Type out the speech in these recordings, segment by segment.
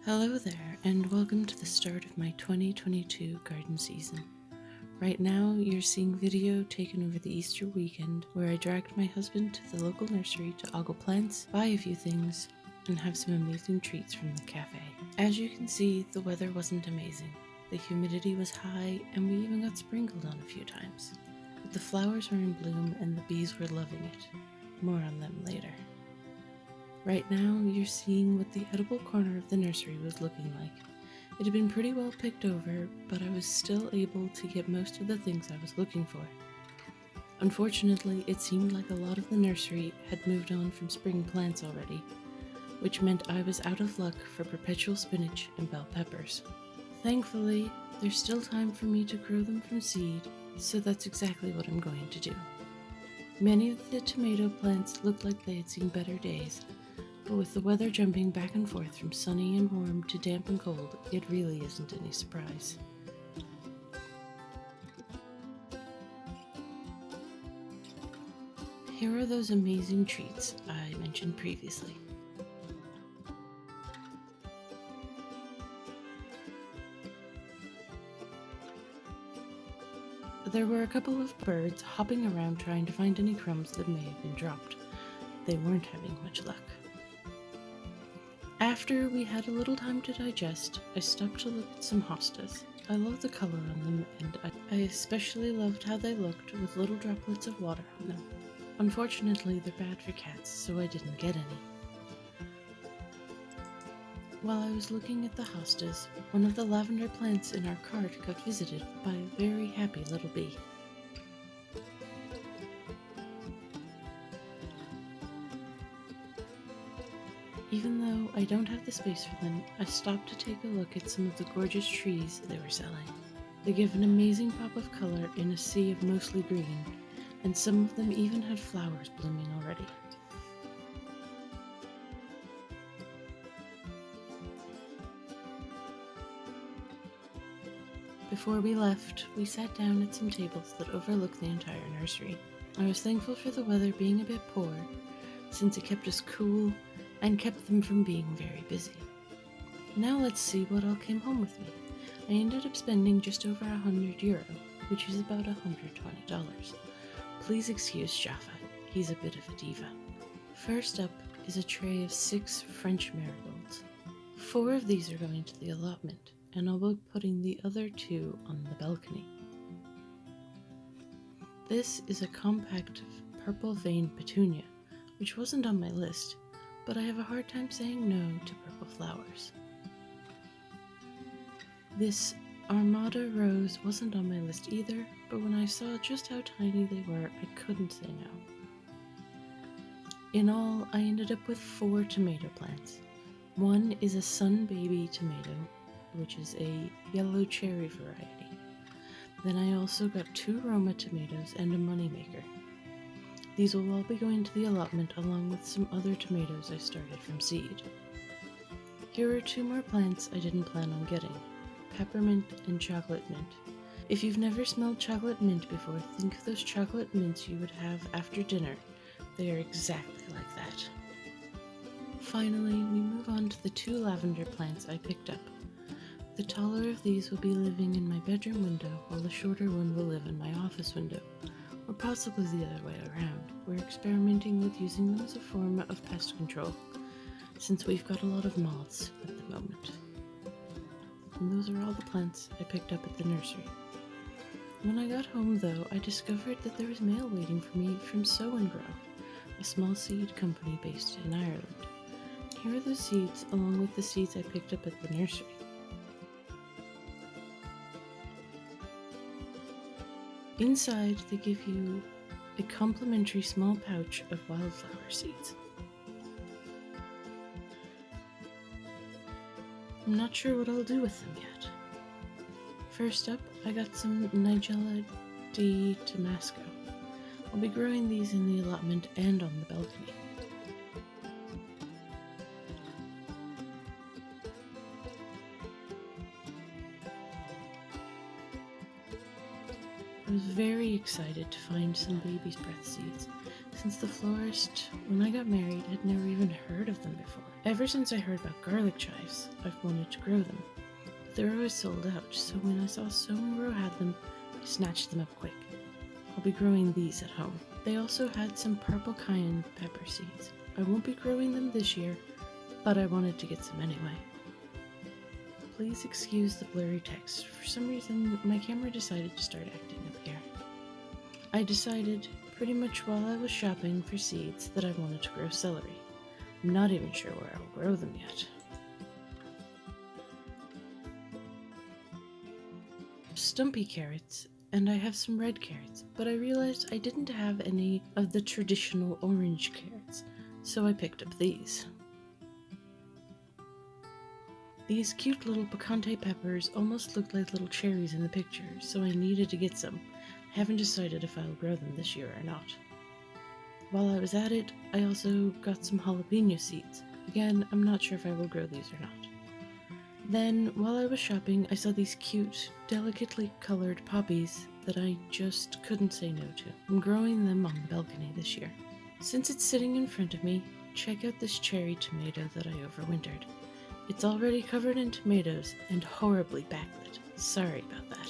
Hello there, and welcome to the start of my 2022 garden season. Right now, you're seeing video taken over the Easter weekend where I dragged my husband to the local nursery to ogle plants, buy a few things, and have some amazing treats from the cafe. As you can see, the weather wasn't amazing. The humidity was high, and we even got sprinkled on a few times. But the flowers were in bloom and the bees were loving it. More on them later. Right now, you're seeing what the edible corner of the nursery was looking like. It had been pretty well picked over, but I was still able to get most of the things I was looking for. Unfortunately, it seemed like a lot of the nursery had moved on from spring plants already, which meant I was out of luck for perpetual spinach and bell peppers. Thankfully, there's still time for me to grow them from seed, so that's exactly what I'm going to do. Many of the tomato plants looked like they had seen better days, but with the weather jumping back and forth from sunny and warm to damp and cold, it really isn't any surprise. Here are those amazing treats I mentioned previously. There were a couple of birds hopping around trying to find any crumbs that may have been dropped. They weren't having much luck. After we had a little time to digest, I stopped to look at some hostas. I love the color on them, and I especially loved how they looked with little droplets of water on them. Unfortunately, they're bad for cats, so I didn't get any. While I was looking at the hostas, one of the lavender plants in our cart got visited by a very happy little bee. Even though I don't have the space for them, I stopped to take a look at some of the gorgeous trees they were selling. They give an amazing pop of color in a sea of mostly green, and some of them even had flowers blooming already. Before we left, we sat down at some tables that overlooked the entire nursery. I was thankful for the weather being a bit poor, since it kept us cool and kept them from being very busy. Now let's see what all came home with me. I ended up spending just over €100, which is about $120. Please excuse Jaffa, he's a bit of a diva. First up is a tray of 6 French marigolds. 4 of these are going to the allotment, and I'll be putting the other 2 on the balcony. This is a compact purple vein petunia, which wasn't on my list, but I have a hard time saying no to purple flowers. This Armada rose wasn't on my list either, but when I saw just how tiny they were, I couldn't say no. In all, I ended up with 4 tomato plants. One is a sun baby tomato, which is a yellow cherry variety. Then I also got 2 Roma tomatoes and a moneymaker. These will all be going to the allotment along with some other tomatoes I started from seed. Here are 2 more plants I didn't plan on getting, peppermint and chocolate mint. If you've never smelled chocolate mint before, think of those chocolate mints you would have after dinner. They are exactly like that. Finally, we move on to the 2 lavender plants I picked up. The taller of these will be living in my bedroom window, while the shorter one will live in my office window. Or possibly the other way around. We're experimenting with using them as a form of pest control, since we've got a lot of moths at the moment. And those are all the plants I picked up at the nursery. When I got home though, I discovered that there was mail waiting for me from Sow and Grow, a small seed company based in Ireland. Here are the seeds along with the seeds I picked up at the nursery. Inside, they give you a complimentary small pouch of wildflower seeds. I'm not sure what I'll do with them yet. First up, I got some Nigella di Damasco. I'll be growing these in the allotment and on the balcony. I was very excited to find some baby's breath seeds, since the florist, when I got married, had never even heard of them before. Ever since I heard about garlic chives, I've wanted to grow them. But they're always sold out, so when I saw Somero had them, I snatched them up quick. I'll be growing these at home. They also had some purple cayenne pepper seeds. I won't be growing them this year, but I wanted to get some anyway. Please excuse the blurry text. For some reason, my camera decided to start acting up here. I decided, pretty much while I was shopping for seeds, that I wanted to grow celery. I'm not even sure where I'll grow them yet. Stumpy carrots, and I have some red carrots, but I realized I didn't have any of the traditional orange carrots, so I picked up these. These cute little picante peppers almost look like little cherries in the picture, so I needed to get some. I haven't decided if I'll grow them this year or not. While I was at it, I also got some jalapeno seeds. Again, I'm not sure if I will grow these or not. Then, while I was shopping, I saw these cute, delicately colored poppies that I just couldn't say no to. I'm growing them on the balcony this year. Since it's sitting in front of me, check out this cherry tomato that I overwintered. It's already covered in tomatoes and horribly backlit. Sorry about that.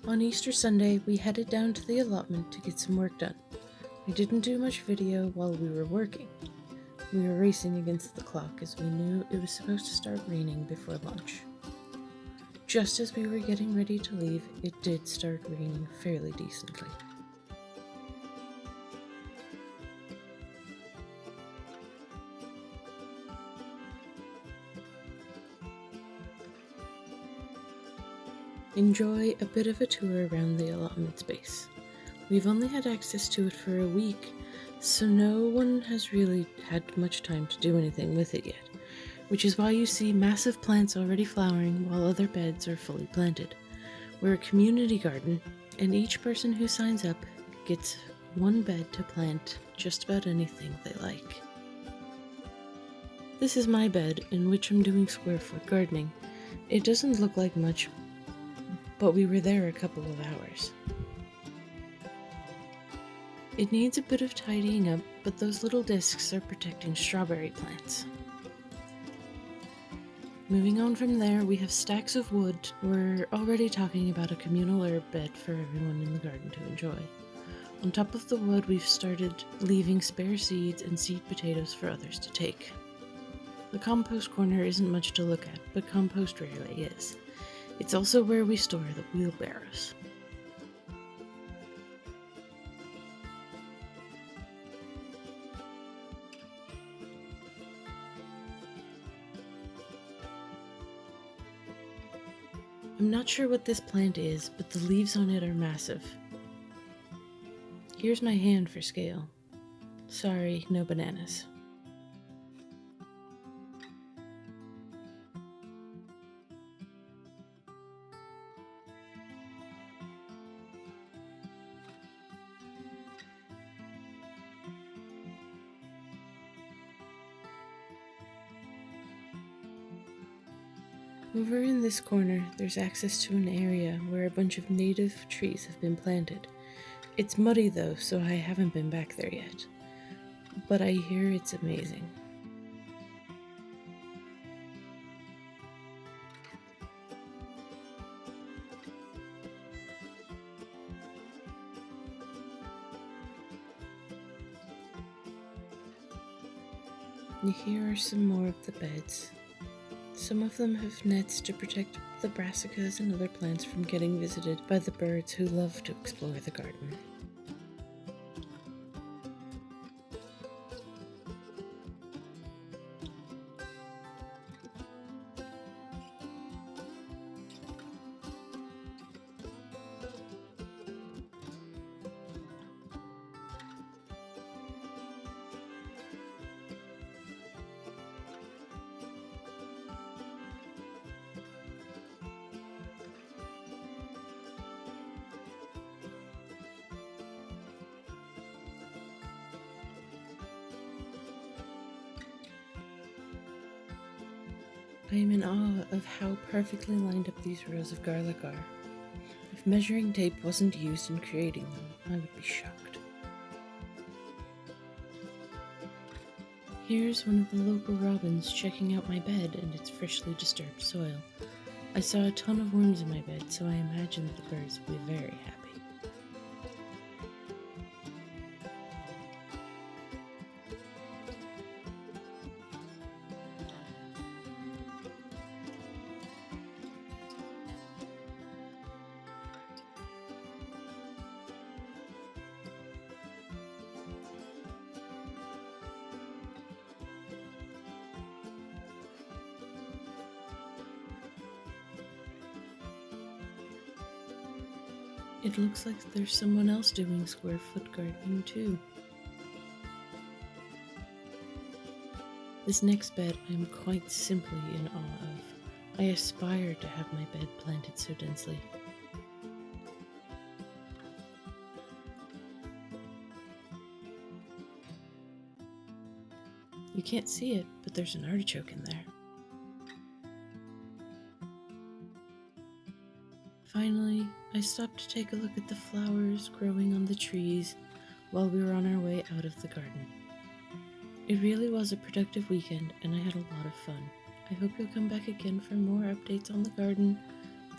On Easter Sunday, we headed down to the allotment to get some work done. I didn't do much video while we were working. We were racing against the clock as we knew it was supposed to start raining before lunch. Just as we were getting ready to leave, it did start raining fairly decently. Enjoy a bit of a tour around the allotment space. We've only had access to it for a week, so no one has really had much time to do anything with it yet, which is why you see massive plants already flowering while other beds are fully planted. We're a community garden, and each person who signs up gets one bed to plant just about anything they like. This is my bed, in which I'm doing square foot gardening. It doesn't look like much, but we were there a couple of hours. It needs a bit of tidying up, but those little discs are protecting strawberry plants. Moving on from there, we have stacks of wood. We're already talking about a communal herb bed for everyone in the garden to enjoy. On top of the wood, we've started leaving spare seeds and seed potatoes for others to take. The compost corner isn't much to look at, but compost rarely is. It's also where we store the wheelbarrows. I'm not sure what this plant is, but the leaves on it are massive. Here's my hand for scale. Sorry, no bananas. Over in this corner, there's access to an area where a bunch of native trees have been planted. It's muddy though, so I haven't been back there yet. But I hear it's amazing. Here are some more of the beds. Some of them have nets to protect the brassicas and other plants from getting visited by the birds who love to explore the garden. I am in awe of how perfectly lined up these rows of garlic are. If measuring tape wasn't used in creating them, I would be shocked. Here's one of the local robins checking out my bed and its freshly disturbed soil. I saw a ton of worms in my bed, so I imagine that the birds will be very happy. It looks like there's someone else doing square foot gardening too. This next bed I am quite simply in awe of. I aspire to have my bed planted so densely. You can't see it, but there's an artichoke in there. Finally, I stopped to take a look at the flowers growing on the trees while we were on our way out of the garden. It really was a productive weekend and I had a lot of fun. I hope you'll come back again for more updates on the garden,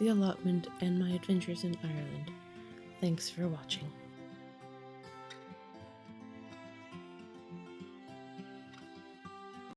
the allotment, and my adventures in Ireland. Thanks for watching.